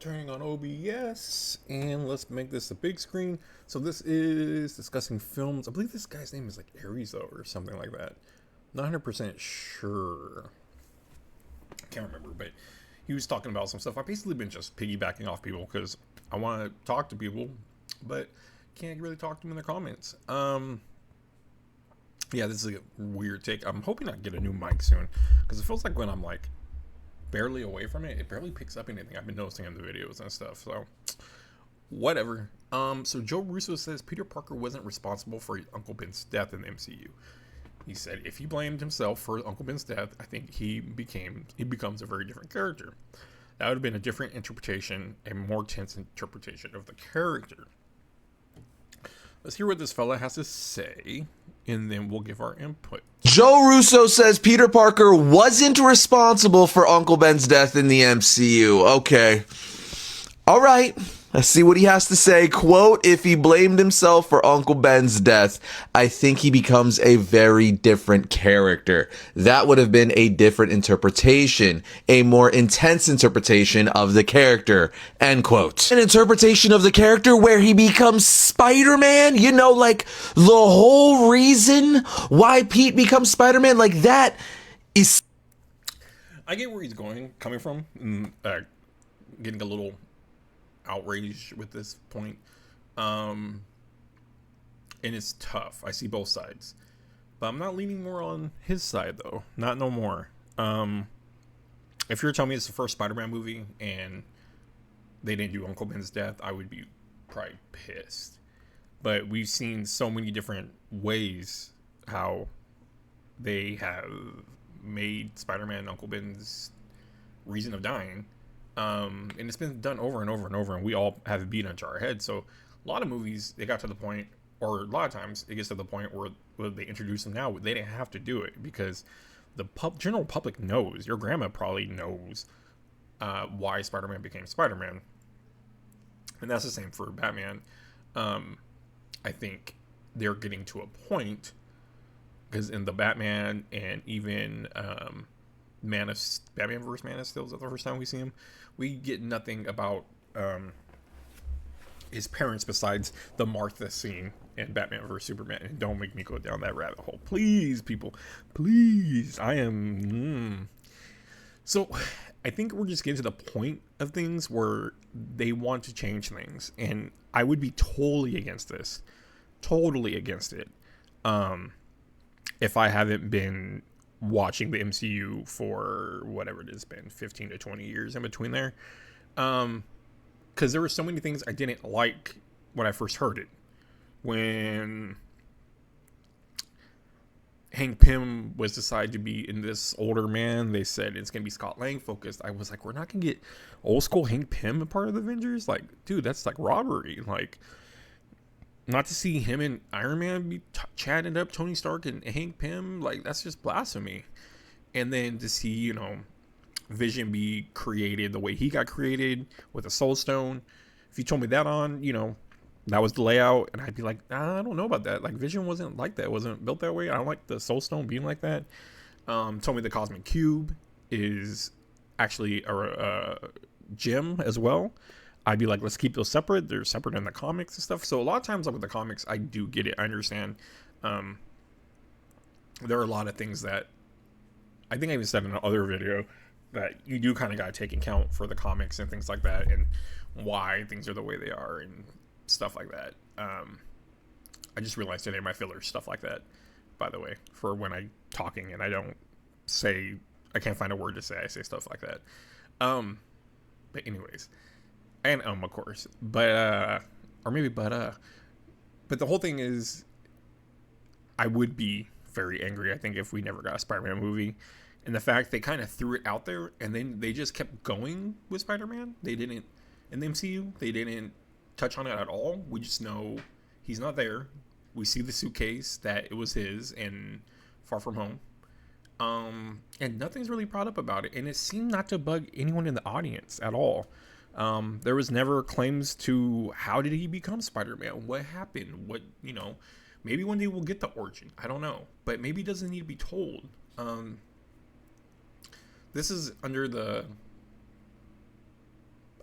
turning on OBS, and let's make this a big screen. So this is discussing films. I believe this guy's name is like Aries though, or something like that. Not 100% sure. I can't remember, but he was talking about some stuff. I've basically been just piggybacking off people because I want to talk to people, but can't really talk to them in the comments. Yeah, this is a weird take. I'm hoping I get a new mic soon because it feels like when I'm like barely away from it, it barely picks up anything. I've been noticing in the videos and stuff. So whatever. So Joe Russo says Peter Parker wasn't responsible for Uncle Ben's death in the MCU. He said if he blamed himself for Uncle Ben's death, I think he becomes a very different character. That would have been a different interpretation, a more tense interpretation of the character. Let's hear what this fella has to say, and then we'll give our input. Joe Russo says Peter Parker wasn't responsible for Uncle Ben's death in the MCU. Okay. All right. Let's see what he has to say. Quote, if he blamed himself for Uncle Ben's death, I think he becomes a very different character. That would have been a different interpretation, a more intense interpretation of the character, end quote. An interpretation of the character where he becomes Spider-Man, you know, like the whole reason why Pete becomes Spider-Man, like that is... I get where he's coming from, getting a little outraged with this point, and it's tough. I see both sides, but I'm not leaning more on his side though. Not no more. If you're telling me it's the first Spider-Man movie and they didn't do Uncle Ben's death, I would be probably pissed. But we've seen so many different ways how they have made Spider-Man Uncle Ben's reason of dying. And it's been done over and over and over, and we all have it beat into our head. So a lot of movies, they got to the point, or a lot of times it gets to the point where they introduce them now. They didn't have to do it because the general public knows. Your grandma probably knows why Spider-Man became Spider-Man. And that's the same for Batman. I think they're getting to a point, because in the Batman and even Batman vs. Man of Steel is the first time we see him. We get nothing about his parents besides the Martha scene in Batman vs. Superman. And don't make me go down that rabbit hole, please, people. Please, I am. So, I think we're just getting to the point of things where they want to change things, and I would be totally against this, totally against it. If I haven't been watching the MCU for whatever it has been, 15 to 20 years in between there, because there were so many things I didn't like when I first heard it. When Hank Pym was decided to be in this older man, they said it's gonna be Scott Lang focused. I was like, we're not gonna get old school Hank Pym a part of the Avengers. Like, dude, that's like robbery. Like, not to see him and Iron Man be chatting up Tony Stark and Hank Pym, like, that's just blasphemy. And then to see, you know, Vision be created the way he got created with a Soul Stone. If you told me that that was the layout, and I'd be like, I don't know about that. Like, Vision wasn't like that. It wasn't built that way. I don't like the Soul Stone being like that. Told me the Cosmic Cube is actually a gem as well. I'd be like, let's keep those separate. They're separate in the comics and stuff. So a lot of times, like with the comics, I do get it. I understand. There are a lot of things that I think I even said in another video that you do kind of got to take into account for the comics and things like that, and why things are the way they are and stuff like that. I just realized today my fillers, stuff like that, by the way, for when I'm talking and I can't find a word to say. I say stuff like that. But anyways. And of course, but the whole thing is, I would be very angry, I think, if we never got a Spider-Man movie, and the fact they kind of threw it out there and then they just kept going with Spider-Man. They didn't, in the MCU, they didn't touch on it at all. We just know he's not there. We see the suitcase that it was his in Far From Home, and nothing's really brought up about it, and it seemed not to bug anyone in the audience at all. There was never claims to how did he become Spider-Man? What happened? Maybe one day we'll get the origin. I don't know. But maybe it doesn't need to be told. This is under the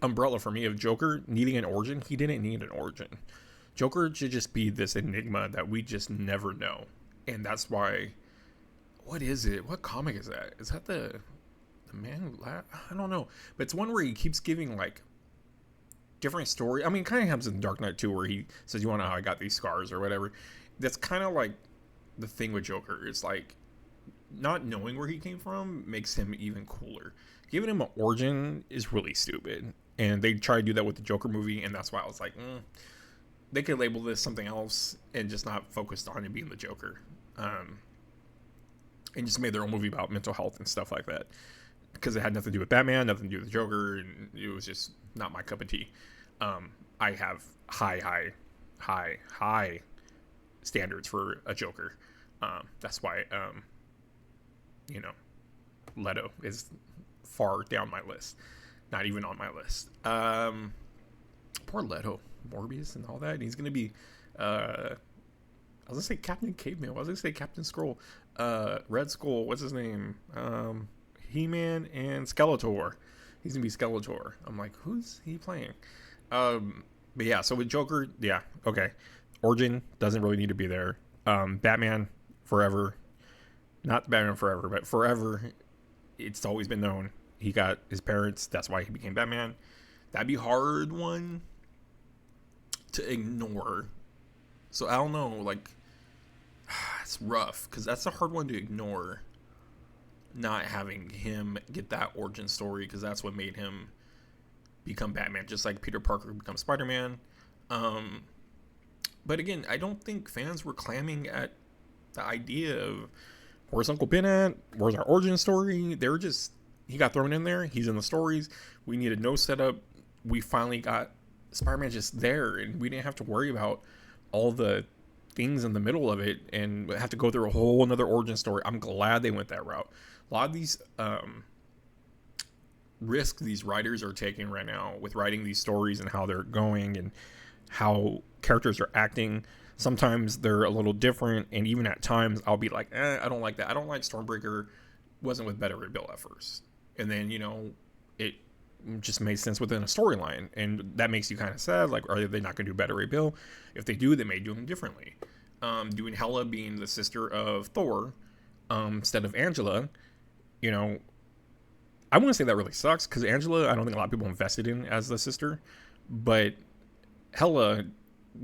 umbrella for me of Joker needing an origin. He didn't need an origin. Joker should just be this enigma that we just never know. And that's why, what is it? What comic is that? Is that the man who I don't know. But it's one where he keeps giving like different story. I mean, it kind of happens in Dark Knight too, where he says, "You want to know how I got these scars or whatever." That's kind of like the thing with Joker. It's like not knowing where he came from makes him even cooler. Giving him an origin is really stupid, and they try to do that with the Joker movie, and that's why I was like, they could label this something else and just not focused on it being the Joker, and just made their own movie about mental health and stuff like that, because it had nothing to do with Batman, nothing to do with the Joker, and it was just not my cup of tea. I have high standards for a Joker. That's why, Leto is far down my list. Not even on my list. Poor Leto. Morbius and all that. He's going to be, I was going to say Captain Caveman. I was going to say Captain Skrull. Red Skull. What's his name? He-Man and Skeletor. He's going to be Skeletor. I'm like, who's he playing? But yeah, so with Joker, yeah, okay. Origin doesn't really need to be there. Batman Forever. Not Batman Forever, but Forever. It's always been known. He got his parents. That's why he became Batman. That'd be a hard one to ignore. So I don't know, like, it's rough because that's a hard one to ignore. Not having him get that origin story, because that's what made him become Batman, just like Peter Parker becomes Spider-Man. But again, I don't think fans were clamming at the idea of where's Uncle Ben at? Where's our origin story? They were just, he got thrown in there. He's in the stories. We needed no setup. We finally got Spider-Man just there, and we didn't have to worry about all the things in the middle of it and have to go through a whole another origin story. I'm glad they went that route. A lot of these risks these writers are taking right now with writing these stories and how they're going and how characters are acting. Sometimes they're a little different, and even at times I'll be like, I don't like that. I don't like Stormbreaker wasn't with Better Ray Bill at first. And then, it just made sense within a storyline, and that makes you kind of sad. Like, are they not going to do Better Ray Bill? If they do, they may do them differently. Doing Hela being the sister of Thor instead of Angela, I wouldn't say that really sucks, because Angela, I don't think a lot of people invested in as the sister, but Hela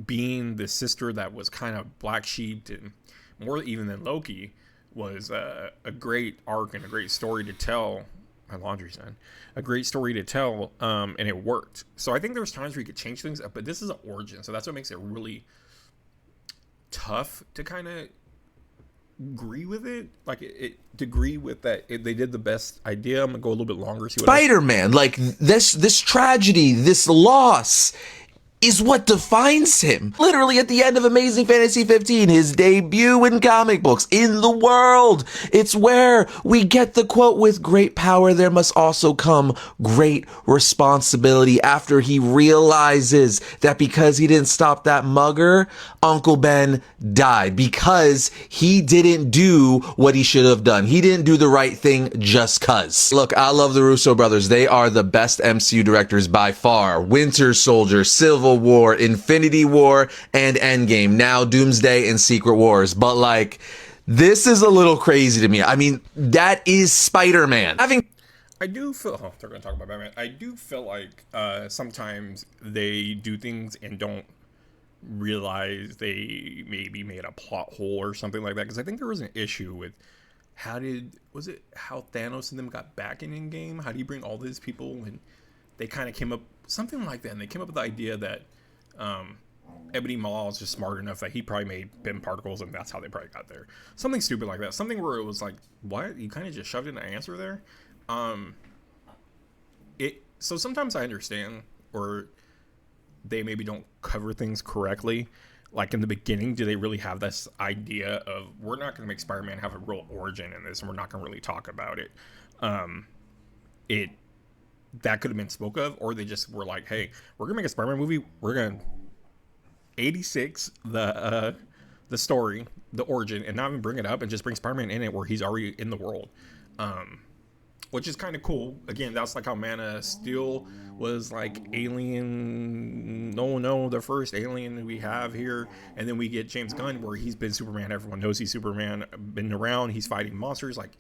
being the sister that was kind of black sheeped and more even than Loki was a great arc and a great story to tell. My laundry's done. A great story to tell, and it worked. So I think there's times where you could change things, but this is an origin, so that's what makes it really tough to kind of agree with it. Like, to agree with that they did the best idea. I'm gonna go a little bit longer. See what Spider-Man, like this tragedy, this loss is what defines him. Literally at the end of Amazing Fantasy 15, his debut in comic books in the world. It's where we get the quote, with great power there must also come great responsibility, after he realizes that because he didn't stop that mugger, Uncle Ben died because he didn't do what he should have done. He didn't do the right thing just cuz. Look, I love the Russo brothers. They are the best MCU directors by far. Winter Soldier, Civil War, Infinity War, and Endgame. Now Doomsday and Secret Wars. But like, this is a little crazy to me. I mean, that is Spider-Man. I do feel, they're going to talk about Batman. I do feel like sometimes they do things and don't realize they maybe made a plot hole or something like that. Because I think there was an issue with how Thanos and them got back in Endgame? How do you bring all these people? And they kind of came up, something like that. And they came up with the idea that Ebony Maw is just smart enough that he probably made BIM particles, and that's how they probably got there. Something stupid like that. Something where it was like, what? You kind of just shoved in an answer there? So sometimes I understand, or they maybe don't cover things correctly. Like in the beginning, do they really have this idea of, we're not going to make Spider-Man have a real origin in this, and we're not going to really talk about it? That could have been spoke of, or they just were like, hey, we're going to make a Spider-Man movie. We're going to 86 the story, the origin, and not even bring it up, and just bring Spider-Man in it where he's already in the world. which is kind of cool. Again, that's like how Man of Steel was like alien. No, the first alien we have here, and then we get James Gunn where he's been Superman. Everyone knows he's Superman. Been around. He's fighting monsters like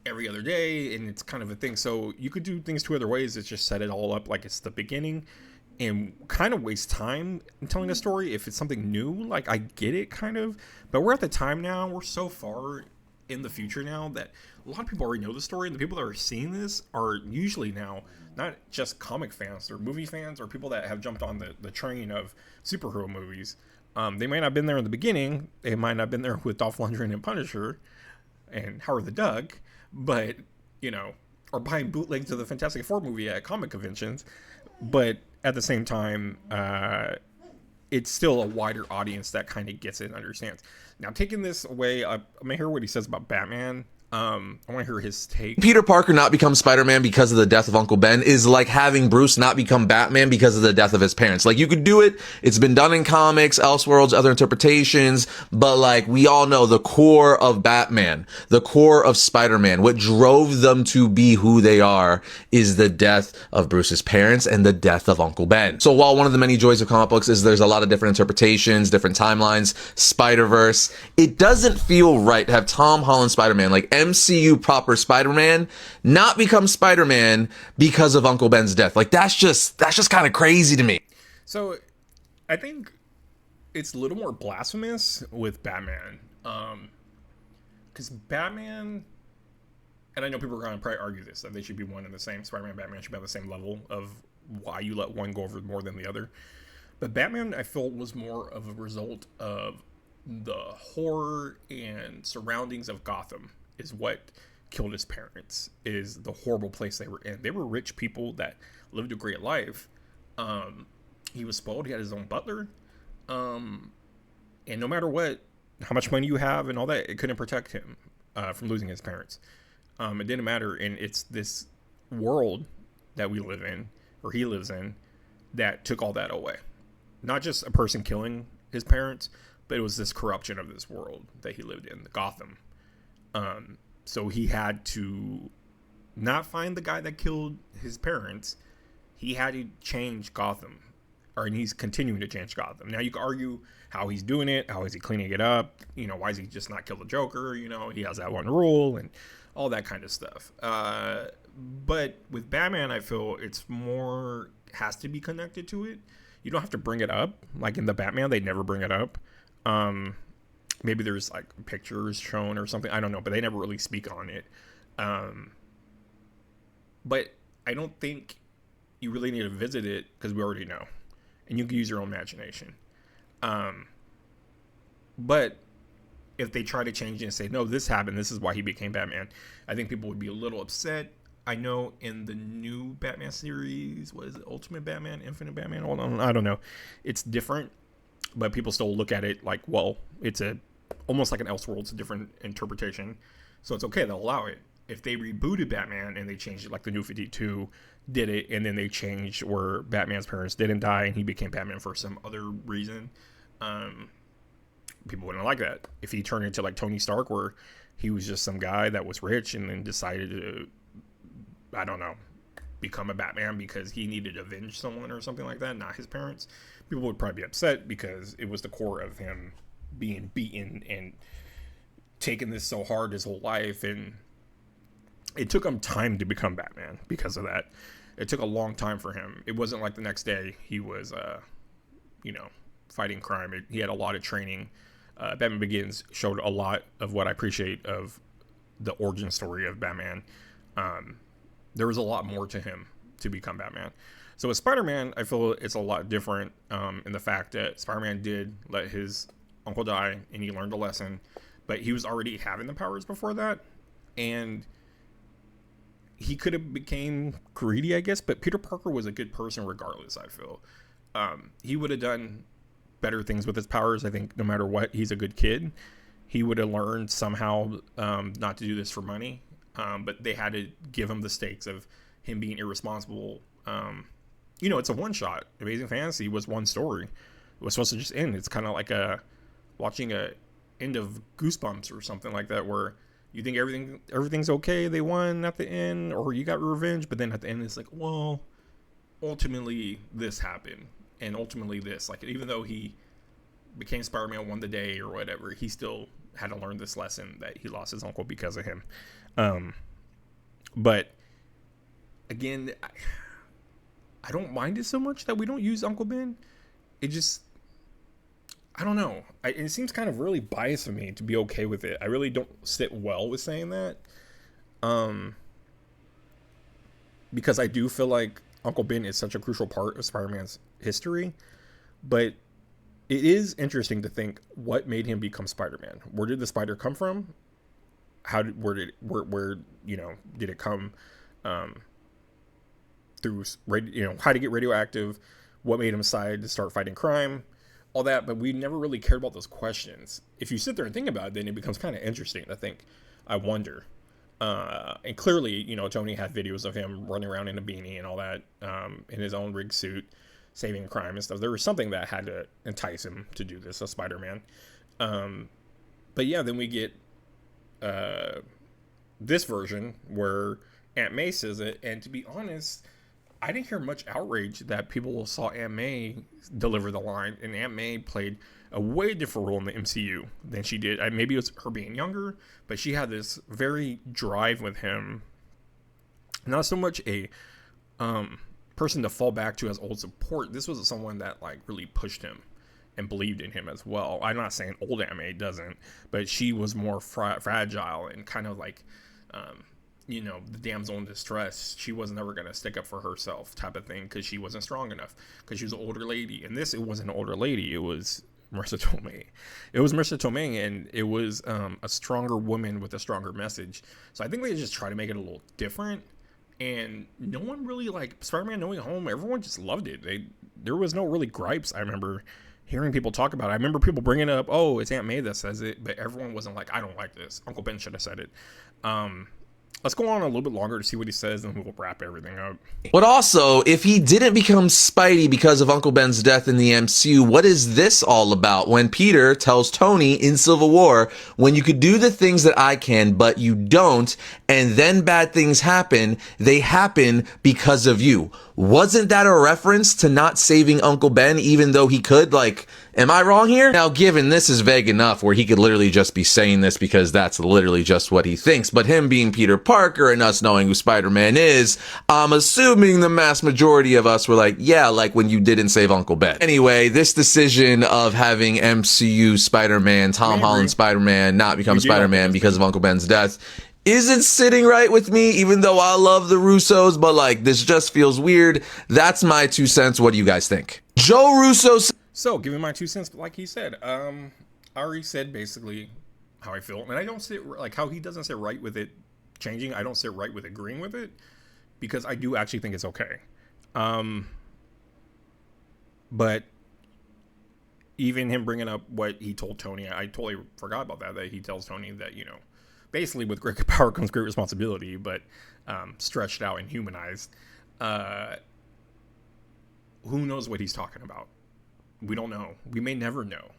every other day, and it's kind of a thing. So you could do things two other ways. It's just set it all up like it's the beginning, and kind of waste time in telling a story if it's something new. Like I get it, kind of, but we're at the time now. We're so far in the future now that a lot of people already know the story, and the people that are seeing this are usually now not just comic fans or movie fans or people that have jumped on the train of superhero movies. They might not have been there in the beginning. They might not have been there with Dolph Lundgren and Punisher and Howard the Duck, but or buying bootlegs of the Fantastic Four movie at comic conventions. But at the same time, it's still a wider audience that kind of gets it and understands. Now, taking this away, I'm going to hear what he says about Batman. I want to hear his take. Peter Parker not become Spider-Man because of the death of Uncle Ben is like having Bruce not become Batman because of the death of his parents. Like, you could do it. It's been done in comics, Elseworlds, other interpretations. But like, we all know the core of Batman, the core of Spider-Man, what drove them to be who they are is the death of Bruce's parents and the death of Uncle Ben. So while one of the many joys of comic books is there's a lot of different interpretations, different timelines, Spider-Verse, it doesn't feel right to have Tom Holland Spider-Man, like MCU proper Spider-Man, not become Spider-Man because of Uncle Ben's death. Like, that's just kind of crazy to me. So I think it's a little more blasphemous with Batman. Because Batman, and I know people are going to probably argue this, that they should be one and the same. Spider-Man and Batman should be on the same level of why you let one go over more than the other. But Batman, I felt, was more of a result of the horror and surroundings of Gotham is what killed his parents, is the horrible place they were in. They were rich people that lived a great life. He was spoiled. He had his own butler. And no matter what, how much money you have and all that, it couldn't protect him from losing his parents. It didn't matter. And it's this world that we live in, or he lives in, that took all that away. Not just a person killing his parents, but it was this corruption of this world that he lived in, Gotham. So he had to not find the guy that killed his parents. He had to change Gotham, and he's continuing to change Gotham. Now you can argue how he's doing it, how is he cleaning it up? Why is he just not kill the Joker? He has that one rule and all that kind of stuff. But with Batman, I feel it's more has to be connected to it. You don't have to bring it up. Like in the Batman, they never bring it up. Maybe there's like pictures shown or something. I don't know, but they never really speak on it. But I don't think you really need to visit it because we already know. And you can use your own imagination. But if they try to change it and say, no, this happened, this is why he became Batman, I think people would be a little upset. I know in the new Batman series, what is it, Ultimate Batman, Infinite Batman? I don't know. It's different, but people still look at it like, well, it's almost like an Elseworlds, it's a different interpretation. So it's okay, they'll allow it. If they rebooted Batman and they changed it, like the New 52 did it, and then they changed where Batman's parents didn't die and he became Batman for some other reason, people wouldn't like that. If he turned into like Tony Stark, where he was just some guy that was rich and then decided to, I don't know, become a Batman because he needed to avenge someone or something like that, not his parents, people would probably be upset because it was the core of him being beaten and taking this so hard his whole life. And it took him time to become Batman because of that. It took a long time for him. It wasn't like the next day he was, fighting crime. He had a lot of training. Batman Begins showed a lot of what I appreciate of the origin story of Batman. There was a lot more to him to become Batman. So with Spider-Man, I feel it's a lot different in the fact that Spider-Man did let his uncle die and he learned a lesson, but he was already having the powers before that. And he could have became greedy, I guess, but Peter Parker was a good person regardless, I feel. He would have done better things with his powers. I think no matter what, he's a good kid. He would have learned somehow not to do this for money. But they had to give him the stakes of him being irresponsible. It's a one-shot. Amazing Fantasy was one story. It was supposed to just end. It's kind of like watching a end of Goosebumps or something like that, where you think everything's okay, they won at the end, or you got revenge, but then at the end it's like, well, ultimately this happened, and ultimately this, like, even though he became Spider-Man, won the day or whatever, he still had to learn this lesson that he lost his uncle because of him. But again, I don't mind it so much that we don't use Uncle Ben. It just, I don't know. It seems kind of really biased of me to be okay with it. I really don't sit well with saying that. Because I do feel like Uncle Ben is such a crucial part of Spider-Man's history. But it is interesting to think what made him become Spider-Man. Where did the spider come from? Where did it come through, how to get radioactive? What made him decide to start fighting crime? All that, but we never really cared about those questions. If you sit there and think about it, then it becomes kind of interesting to think. I wonder. And clearly, Tony had videos of him running around in a beanie and all that, in his own rig suit, saving crime and stuff. There was something that had to entice him to do this, a Spider-Man. But yeah, then we get this version where Aunt May says it, and to be honest, I didn't hear much outrage that people saw Aunt May deliver the line, and Aunt May played a way different role in the MCU than she did. Maybe it was her being younger, but she had this very drive with him. Not so much a person to fall back to as old support. This was someone that like really pushed him and believed in him as well. I'm not saying old Aunt May doesn't, but she was more fragile and kind of like, the damsel in distress. She was never going to stick up for herself type of thing because she wasn't strong enough because she was an older lady. And it wasn't an older lady. It was Marissa Tomei. It was Marissa Tomei, and it was a stronger woman with a stronger message. So I think they just try to make it a little different. And no one really, like, Spider-Man No Way Home, everyone just loved it. There was no really gripes. I remember hearing people talk about it. I remember people bringing up, oh, it's Aunt May that says it, but everyone wasn't like, I don't like this. Uncle Ben should have said it. Let's go on a little bit longer to see what he says, and we'll wrap everything up. But also, if he didn't become Spidey because of Uncle Ben's death in the MCU, what is this all about? When Peter tells Tony in Civil War, when you could do the things that I can, but you don't, and then bad things happen, they happen because of you. Wasn't that a reference to not saving Uncle Ben, even though he could? Like, am I wrong here? Now, given this is vague enough where he could literally just be saying this because that's literally just what he thinks, but him being Peter Parker and us knowing who Spider-Man is, I'm assuming the mass majority of us were like, yeah, like when you didn't save Uncle Ben. Anyway, this decision of having MCU Spider-Man, Tom Holland Spider-Man, not become Spider-Man because of Uncle Ben's death isn't sitting right with me, even though I love the Russos, but like, this just feels weird. That's my 2 cents. What do you guys think? Joe Russo. So, giving my 2 cents, like he said, I already said basically how I feel, and I don't sit, like how he doesn't sit right with it changing. I don't sit right with agreeing with it, because I do actually think it's okay. But even him bringing up what he told Tony, I totally forgot about that he tells Tony that, basically with great power comes great responsibility, but stretched out and humanized. Who knows what he's talking about? We don't know. We may never know.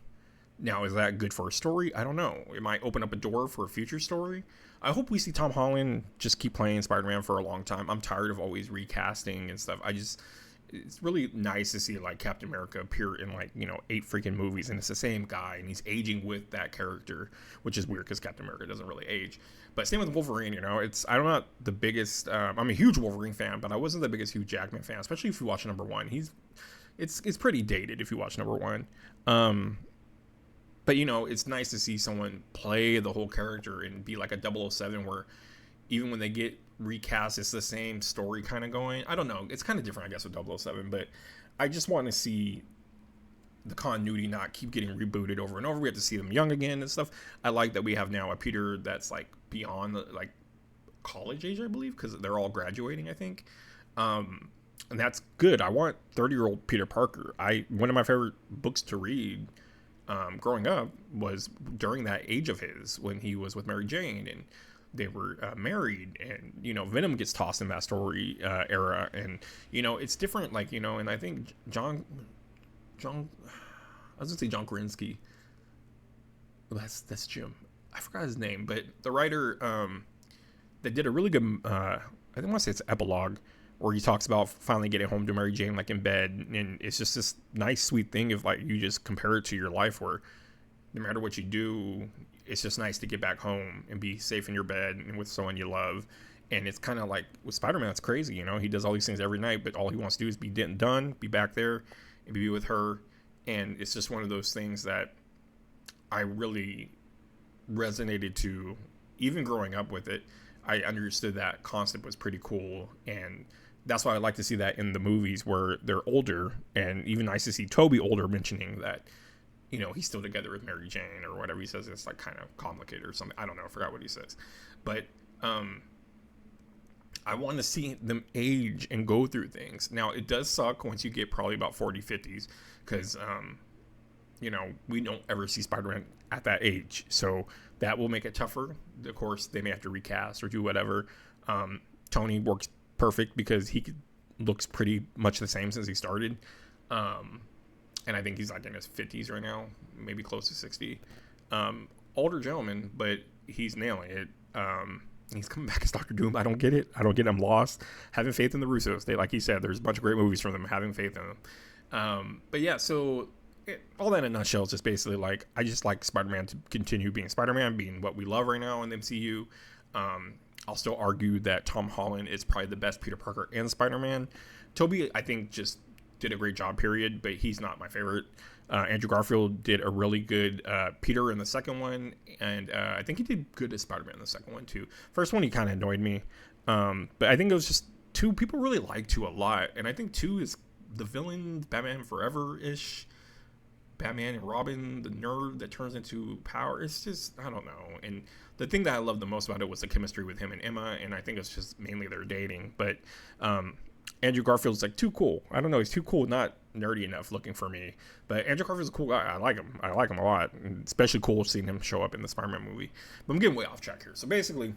Now, is that good for a story? I don't know. It might open up a door for a future story. I hope we see Tom Holland just keep playing Spider-Man for a long time. I'm tired of always recasting and stuff. It's really nice to see like Captain America appear in 8 freaking movies, and it's the same guy, and he's aging with that character, which is weird because Captain America doesn't really age. But same with Wolverine, I'm not the biggest. I'm a huge Wolverine fan, but I wasn't the biggest Hugh Jackman fan, especially if you watch number 1. It's pretty dated if you watch number 1. But it's nice to see someone play the whole character and be like a 007 where even when they get recast, it's the same story kind of going. I don't know. It's kind of different, I guess, with 007, but I just want to see the continuity not keep getting rebooted over and over. We have to see them young again and stuff. I like that we have now a Peter that's like beyond like college age, I believe, because they're all graduating, I think. And that's good. I want 30-year-old Peter Parker. One of my favorite books to read growing up was during that age of his, when he was with Mary Jane and they were married, and Venom gets tossed in that story era, and it's different, like, and I think John I was gonna say John Krasinski. That's Jim. I forgot his name, but the writer that did a really good I don't want to say it's epilogue where he talks about finally getting home to Mary Jane like in bed, and it's just this nice sweet thing of like you just compare it to your life where no matter what you do, it's just nice to get back home and be safe in your bed and with someone you love. And it's kind of like with Spider-Man, it's crazy, you know. He does all these things every night, but all he wants to do is be done, be back there, and be with her. And it's just one of those things that I really resonated to, even growing up with it. I understood that concept was pretty cool, and that's why I like to see that in the movies where they're older, and even nice to see Toby older mentioning that, you know, he's still together with Mary Jane or whatever he says. It's like kind of complicated or something. I don't know. I forgot what he says, but I want to see them age and go through things. Now it does suck once you get probably about 40, 50s, because you know, we don't ever see Spider-Man at that age, so that will make it tougher. Of course, they may have to recast or do whatever. Tony works perfect because looks pretty much the same since he started. And I think he's like in his 50s right now, maybe close to 60. Older gentleman, but he's nailing it. He's coming back as Doctor Doom. I don't get it. I'm lost. Having faith in the Russos. They, like he said, there's a bunch of great movies from them. Having faith in them. But yeah, so all that in a nutshell is just basically like, I just like Spider-Man to continue being Spider-Man, being what we love right now in the MCU. I'll still argue that Tom Holland is probably the best Peter Parker and Spider-Man. Toby, I think, just did a great job, period, but he's not my favorite. Andrew Garfield did a really good Peter in the second one, and I think he did good as Spider-Man in the second one, too. First one, he kind of annoyed me, but I think it was just two. People really like two a lot, and I think two is the villain, Batman Forever-ish, Batman and Robin, the nerd that turns into power. It's just, I don't know. And the thing that I loved the most about it was the chemistry with him and Emma, and I think it's just mainly their dating. But Andrew Garfield's like too cool. I don't know, he's too cool, not nerdy enough looking for me. But Andrew Garfield's a cool guy. I like him a lot. And especially cool seeing him show up in the Spider-Man movie. But I'm getting way off track here. So basically,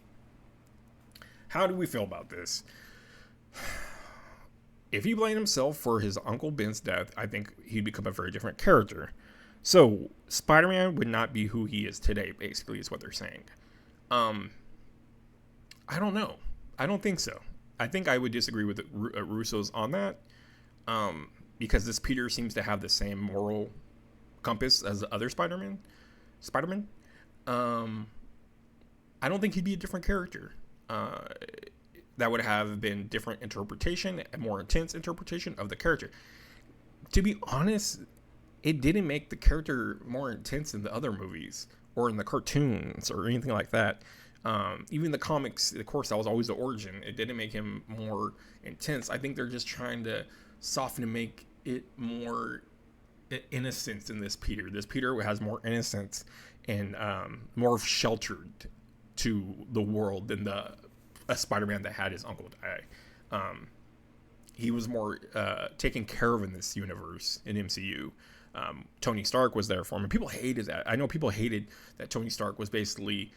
how do we feel about this? If he blamed himself for his Uncle Ben's death, I think he'd become a very different character. So Spider-Man would not be who he is today, basically, is what they're saying. I don't know. I don't think so. I think I would disagree with the Russos on that, because this Peter seems to have the same moral compass as the other Spider-Man. I don't think he'd be a different character. That would have been different interpretation, a more intense interpretation of the character. To be honest, it didn't make the character more intense in the other movies or in the cartoons or anything like that. Even the comics, of course, that was always the origin. It didn't make him more intense. I think they're just trying to soften and make it more innocence in this Peter. This Peter has more innocence and more sheltered to the world than a Spider-Man that had his uncle die. He was more taken care of in this universe in MCU. Tony Stark was there for him, and people hated that. I know people hated that Tony Stark was basically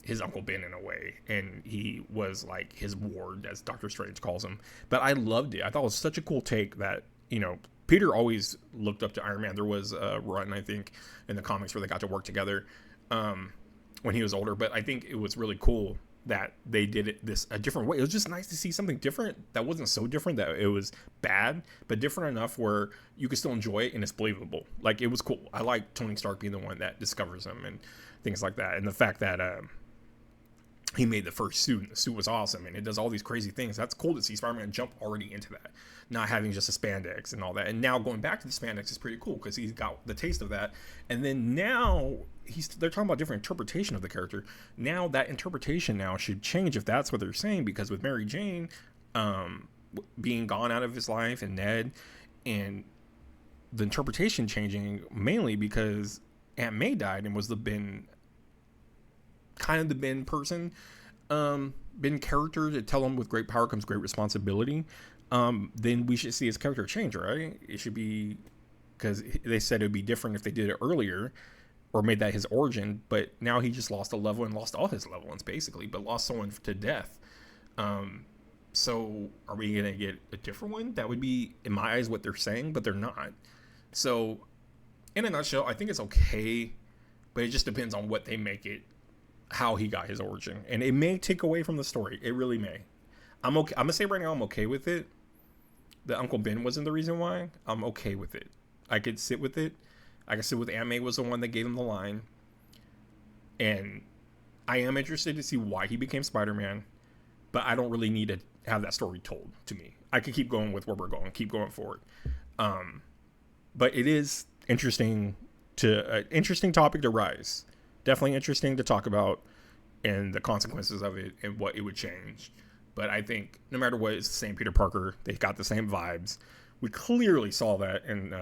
his Uncle Ben in a way, and he was like his ward, as Doctor Strange calls him. But I loved it. I thought it was such a cool take that, you know, Peter always looked up to Iron Man. There was a run, I think, in the comics where they got to work together when he was older. But I think it was really cool that they did it a different way. It was just nice to see something different that wasn't so different that it was bad, but different enough where you could still enjoy it and it's believable. Like, it was cool. I like Tony Stark being the one that discovers him and things like that. And the fact that he made the first suit, and the suit was awesome, and it does all these crazy things. That's cool to see Spider-Man jump already into that, not having just a spandex and all that. And now going back to the spandex is pretty cool because he's got the taste of that. And then now they're talking about different interpretation of the character. Now that interpretation now should change if that's what they're saying, because with Mary Jane being gone out of his life and Ned, and the interpretation changing mainly because Aunt May died and was the Ben person, Ben character to tell him with great power comes great responsibility, then we should see his character change, right? It should be, because they said it would be different if they did it earlier or made that his origin, but now he just lost a level and lost all his loved ones basically, but lost someone to death. So are we going to get a different one? That would be, in my eyes, what they're saying, but they're not. So in a nutshell, I think it's okay but it just depends on what they make it, how he got his origin, and it may take away from the story. It really may. I'm okay. I'm gonna say right now I'm okay with it. That Uncle Ben wasn't the reason why. I'm okay with it. I could sit with it. I could sit with Aunt May was the one that gave him the line, and I am interested to see why he became Spider-Man, but I don't really need to have that story told to me. I could keep going with where we're going, keep going forward. But it is interesting interesting topic to rise. Definitely interesting to talk about and the consequences of it and what it would change. But I think no matter what, it's the same Peter Parker. They got the same vibes. We clearly saw that in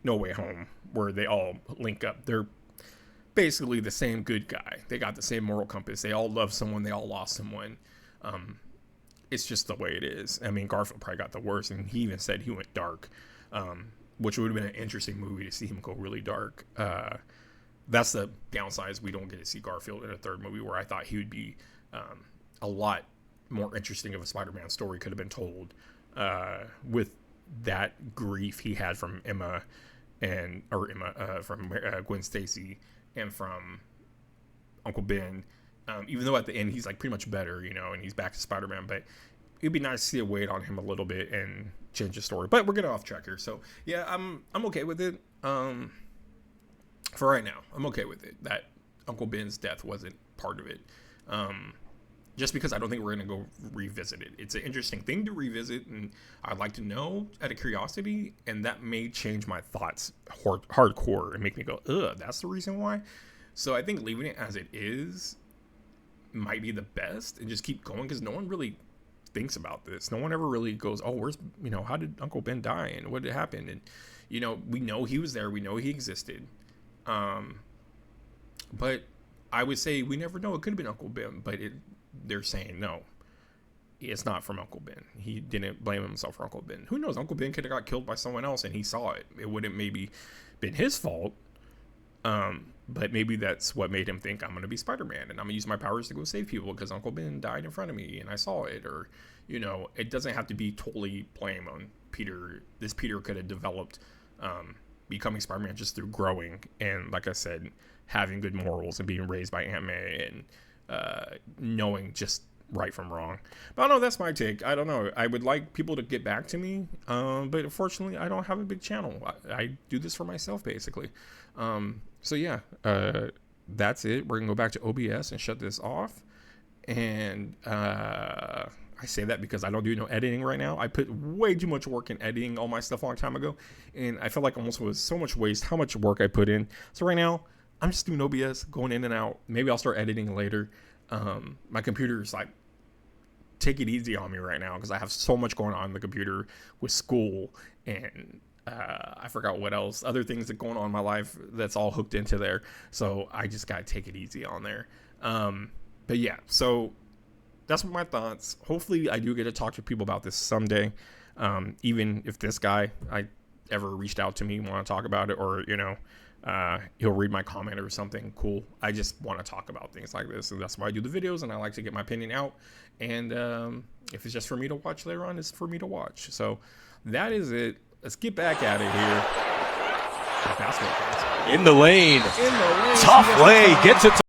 No Way Home, where they all link up. They're basically the same good guy. They got the same moral compass. They all love someone. They all lost someone. It's just the way it is. I mean, Garfield probably got the worst, and he even said he went dark, which would have been an interesting movie to see him go really dark. That's the downside, is we don't get to see Garfield in a third movie, where I thought he would be a lot more interesting of a Spider-Man story could have been told with that grief he had from from Gwen Stacy and from Uncle Ben. Even though at the end he's like pretty much better, and he's back to Spider-Man, but it'd be nice to see a weight on him a little bit and change the story. But we're getting off track here, so yeah, I'm okay with it. For right now, I'm okay with it. That Uncle Ben's death wasn't part of it. Just because I don't think we're going to go revisit it. It's an interesting thing to revisit, and I'd like to know out of curiosity, and that may change my thoughts hardcore and make me go, ugh, that's the reason why? So I think leaving it as it is might be the best, and just keep going, because no one really thinks about this. No one ever really goes, oh, where's, how did Uncle Ben die, and what did happen? And, we know he was there. We know he existed. But I would say we never know. It could have been Uncle Ben, but they're saying no, it's not from Uncle Ben. He didn't blame himself for Uncle Ben. Who knows? Uncle Ben could have got killed by someone else and he saw it. It wouldn't maybe been his fault. But maybe that's what made him think, I'm going to be Spider-Man and I'm going to use my powers to go save people because Uncle Ben died in front of me and I saw it. Or, it doesn't have to be totally blame on Peter. This Peter could have developed becoming Spider-Man just through growing. And like I said, having good morals and being raised by Aunt May and knowing just right from wrong. But I don't know, that's my take. I don't know. I would like people to get back to me, but unfortunately I don't have a big channel. I do this for myself basically. So yeah, that's it. We're gonna go back to OBS and shut this off. And I say that because I don't do no editing right now. I put way too much work in editing all my stuff a long time ago, and I felt like almost was so much waste how much work I put in. So right now I'm just doing OBS, going in and out. Maybe I'll start editing later. My computer's like, take it easy on me right now because I have so much going on the computer with school and I forgot what else, other things that going on in my life that's all hooked into there. So I just got to take it easy on there. But yeah, so that's my thoughts. Hopefully I do get to talk to people about this someday. Even if this guy ever reached out to me, want to talk about it, or, he'll read my comment or something cool. I just want to talk about things like this, and that's why I do the videos, and I like to get my opinion out. And if it's just for me to watch later on, it's for me to watch. So that is it. Let's get back out of here. In the lane. In the lane. Tough lane. Gets it to